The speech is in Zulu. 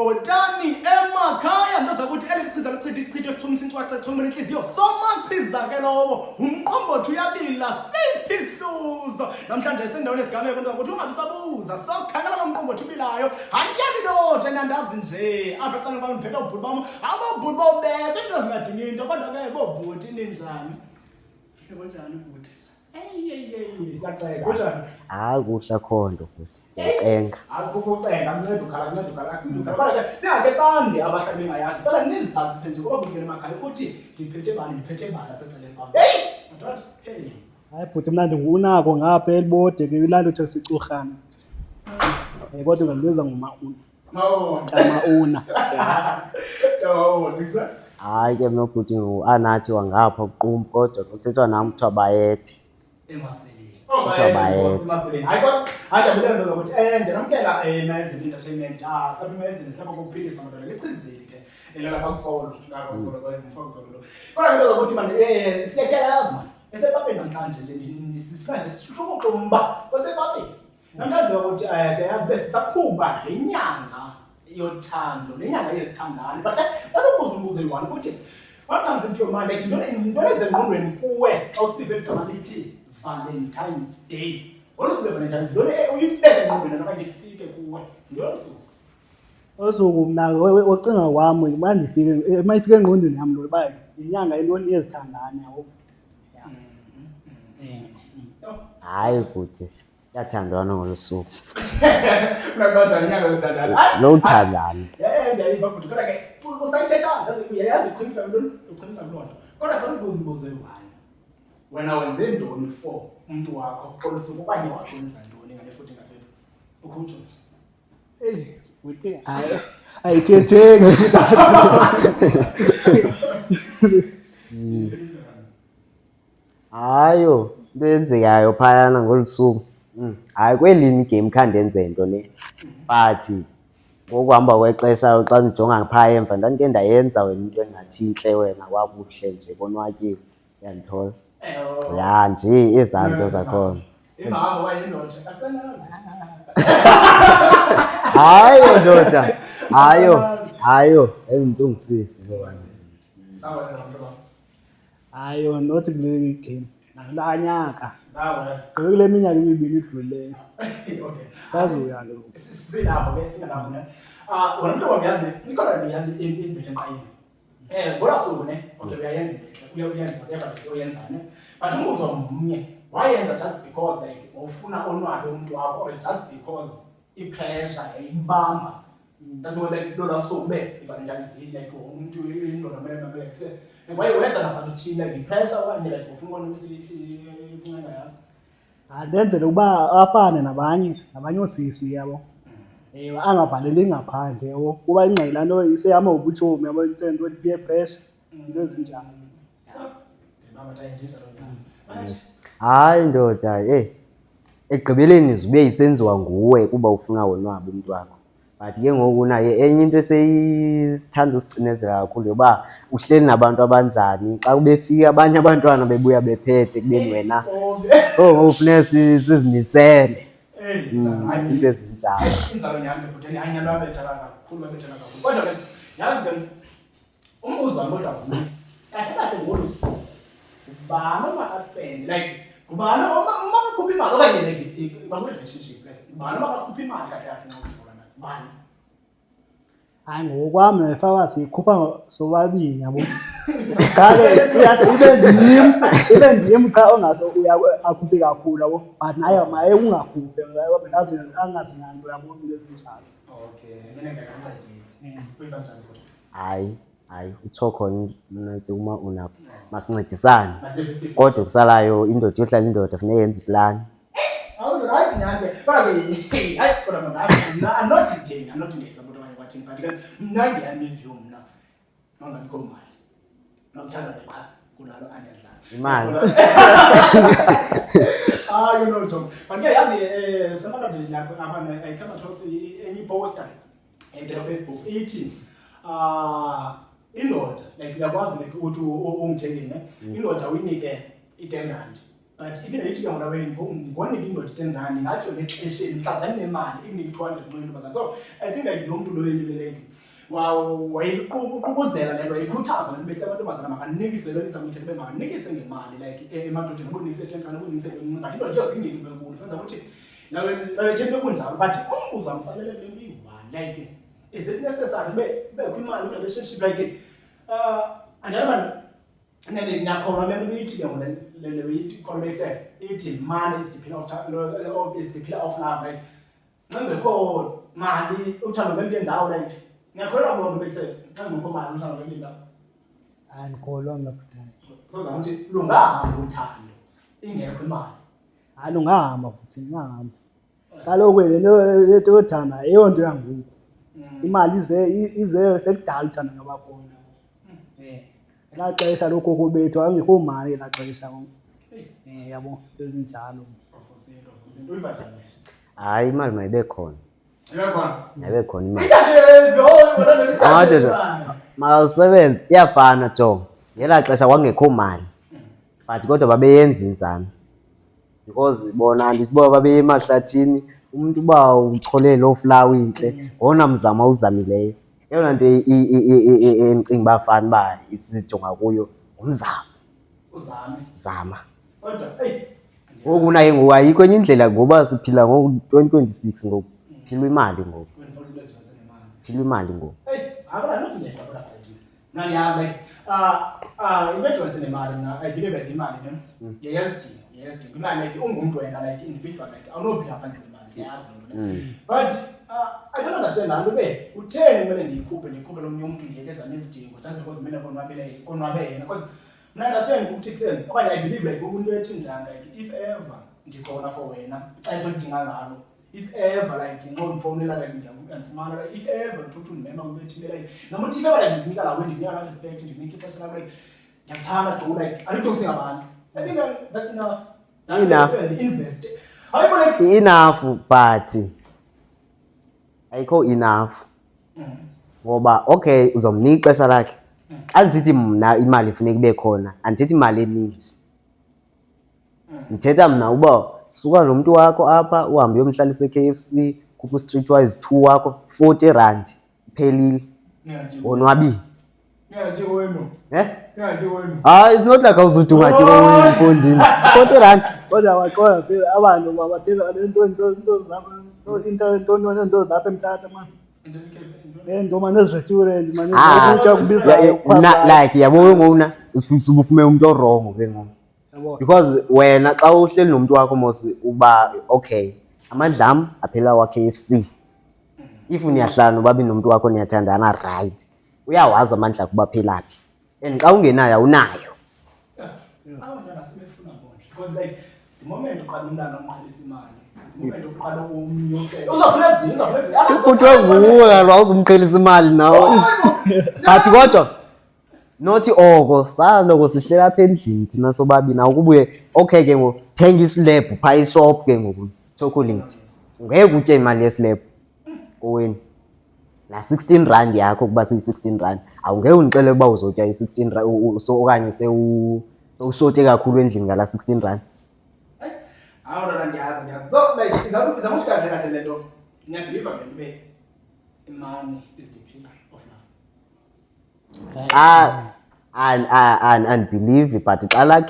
bhotani emakhaya ndaza ukuthi elichiza lichitha isichitho esithumisa incwaca echumela inhliziyo somachiza ke lowo umqombothi uyabila siphi isihluzo namhlanje sendaweni esigameko nto ukuthi ungabisabuza sokhangela lomqombothi ubilayo andiyabi lodwa nandazi nje apha ecala bami phela ubhuti bami abobhuti bobeka into zingadingi into kodwa ke bobhuti ninjani kunjani ubhuti siyacela kunjani hayi kuhle khondo futhi siyacenga akukucenga mncede ukhala akusizi ukhala kodwa ke singake sande abahlali bengayazi cela nizazise nje ngoba kungena emakhaya ukuthi ngiphethe bani apha eceleni kwami madoda hayi bhuti mna ndingunako ngapha elibode ke ilando uthi sicurhana kodwa ngalibeza ngamauna hayi ke mna ubhuti anathi wangapha uqumbu kodwa kuthethwa nami kuthiwa bayethi emasini bayethi hayi kodwa ajabulele nto zokuthi ndinamkela Amazing Entertainment saphi Amazing silapha kokuphilisa madala lichizile ke lapha kusolo ngumfaka solo kodwa nto zokuthi manje siyayazi manje esepapeni namhlanje nje sisifanje sishukuqumba kwesepapeni namhlanje ukuthi siyayazi bese saphuba lenyanga yothando lenyanga yesithandani but akubuza umbuzo yiwani ukuthi what comes into your mind like into ezengqondweni kuwe xa usive igama lithi Valentine's Day olusuku Valentine's Day uyibeke engqondweni noma ifike kuwe ngiyolusuku osuku mna ocinga kwami mandifike mayifike engqondweni yami lo bayi inyanga intoni yezithandani yabo hayi futhi yathandwana ngolusuku nakubadala inyanga yezithandani lo uthandana ndiyayiva futhi kodwa ke usayithetha uyayazi iqinisa ntoni uqinisa kulona kodwa xa ubuza yiwani wena wenze ntoni for umuntu wakho xolusuku okanye waqinisa ntoni ngale futhi ngafethu ukhutsho nje uthi ayithethenge hayo into yenzekayo phayana ngolusuku hayi kwelini game khandenze into le but ngokuhamba kwexesha xa ndijonga phaya emva ndandike ndayenza wena into engathi intle wena wabuhle nje konwatyiwe uyandithola ya nje ezaa nto zakhona imama wayindoda asenazi hayo ndoda hayo emntungisisi hayo not kule game nalaa nyaka zawenza kule minyaka emibini idlulileyo okay sazuya lo silapho ke singalapho ne wena mhlobo ngiyazi nikhona niyazi imbethe enqayini ngola suku ne okay uyayenza uyenza whatever uyenza ne but umbuzo omnye wayenza just because like ufuna onwabe umuntu wakho or just because ipressure ayibamba mntana like lola suku be Valentine's Day like umuntu indoda manje kuse wayenza nasabithina like ipressure okanye like ufuna unomisi ifuneka yakho ndenzele ukuba afane nabanye osisi yabo angavaleli ngaphandle yabo kuba ingxela nto isehamba ubutshomi yabo into peer pressure into ezinjalo hayi ndoda ekugqibeleni zibe isenziwa nguwe kuba ufuna wonwabe umuntu wakho but ke ngoku naye enye into eseyithanda usicinezela kakhulu yoba uhleli nabantu abanjani xa kubefika abanye abantwana bebuya bephethe kubeni wena so ngoku funeka sizimisele izinto ezinjalo inzalo nyami bhuti anyalo abethala kakhulu kodwa ke yazi ke umbuzo wami kodwa kahle ngolusuku ubani ongaspend like ubani uma bakhupha imali okanye like bakwi-relationship like ubani uma bakhupha imali kahle nxa bani hayi ngokwami nefaka siyikhupha sobabini yabo kale ibe ndim xa ongaso akhuphe kakhulu yabo but naye maye ungakhuphe ngaze angazinanto yabo lezinjalo okay mina ngiyakuzadisa kuyiva njani futhi hayi utho khona nathi uma una masincedisane kodwa kusalayo indoda yohlala indoda funeka yenze plan hayi nyande hayi kodwa mna not ngeza but abanye kwathini but ke mna ngiyami view mna mangabikho mali nokuthanda leqa kulalo andiyadlala imali you know John but ke yazi semana nje lapha I come across any poster on Facebook ithi indoda like uyakwazi like ukuthi ungithengile indoda uyinike i-10 rand but iphinde ithi ke ngoba ngonika indoda 10 rand ngatsho ngexesheni mhlazani nemali ikunike 200 ntombazana. So I think like lo mntu loyo elileleke wayiququzela le nto wayikhuthaza le nto bekusema amantombazana makanikise le nto isamuthe kube makanikise ngemali like emadodeni abonise 10 rand abonise but indoda iyo zingeki kube nkulu senza ukuthi nawe thembe kunjalo but umbuzo amsalele kule nto iyi-1 like is it necessary bekho imali kwi-relationship like andiyana mani ngiyakholwa le nto iyithi ke ngoba le uyithi khona bekuse ithi money is the pillar of love like xa ngekho mali uthando lwento ndawo like ngiyakholwa loo nto bekuse xa ngekho mali uthando lwento ndawo andikholwa mna bhutane. soza ukuthi lungahamba uthando ingekho imali. Hayi lungahamba futhi lungahamba. Kaloku le nto yothanda eyo nto yangoku. Imali ize sekudala uthanda ngabakhona. Elaa xesha lokhokho bethu awungekho mali elaa xesha. Yabo ezinjalo. Uyiva njani? Hayi imali mayibe khona. Mayibe khona imali. Mawusebenze iyafana Jonga. Ngelaa xesha kwangekho mali. But kodwa babeyenza inzame. Because bona andithi uba babeye emahlathini umuntu uba ucholele loo flawa intle ngona mzamo awuzamileyo. Eyona nto endicinga uba fana uba isijonga kuyo ngumzamo. Zama. Ngoku naye ngoku ayikho enye indlela ngoba siphila ngoku 2026 ngoku. Philwa imali ngoku. Philwa imali ngoku. Nandiyazi like into ejongisene nemali mna I believe like imali ngiyazidinga imali like ungumntu wena like individual like awunophila ngaphandle kwemali siyayazi loo nto. But I don't understand laa nto utheni kumele ndiyikhuphe lomnye umntu ndiyekeza nezidingo just because kumele konwabe yena because mna understand ukuthi kuseni okanye I believe like umuntu ethi njani like if ever ndikhona for wena xa esodinga ngalo if ever like ngomfonela like ngiyakufumana like if ever uthatha undimema kubethile like namuntu if ever like ndinika la wendi ndinika la respect ndinika ixesha lakho like ndiyakuthanda jo like andijongise ngabantu. I think that's enough. Invest. Like Enough but ayikho enough. Ngoba okay uzomnika ixesha lakhe. Xa ndisithi mna imali ifuneka ibe khona andithethi imali eninzi. Ndithetha mna uba suka lo mntu wakho apha uhambe uyomhlalisa e-KFC khupha streetwise 2 wakho 40 rand iphelile wonwabile. Hayi it's not like awuzuthi ungathi umfondini 40 rand. Kodwa waqonda phela abantu babathenga into zapha eMthatha man. Nto manje ezi-restaurant manje ukutya kubizayo like yabo ngona usubufume umuntu orongo ke ngoku. Because wena xa uhleli nomuntu wakho mos uba okay amandla am aphela wa-KFC. If niyahlala nobabi nomuntu wakho niyathandana right uyawazi amandla kuba phelaphi and xa ungenayo awunayo. Abantwana sebefuna bonke because like the moment uqala umntana umqhelisa imali the moment uqala umnyusela uzofuna ezinye Futhi wavuka awuzumqhelisa imali nawe. But kodwa nothi oko saloko sihlela apha endlini thina sobabini awukubuye okay ke ngoku thenga islebhu phaa ishop ke ngoku chocolate ngeke utye imali yeslebhu kowenu na 16 rand yakho kuba siyi-16 rand awungeke undixelele uba uzotya i-16 rand okanye sewushote kakhulu endlini ngala 16 rand. Hawu lona ndiyazi so like izama ukuthi kahle le nto ngiyadiliva le nto ube imali is the pillar of love. Unbelieve but xa lakhe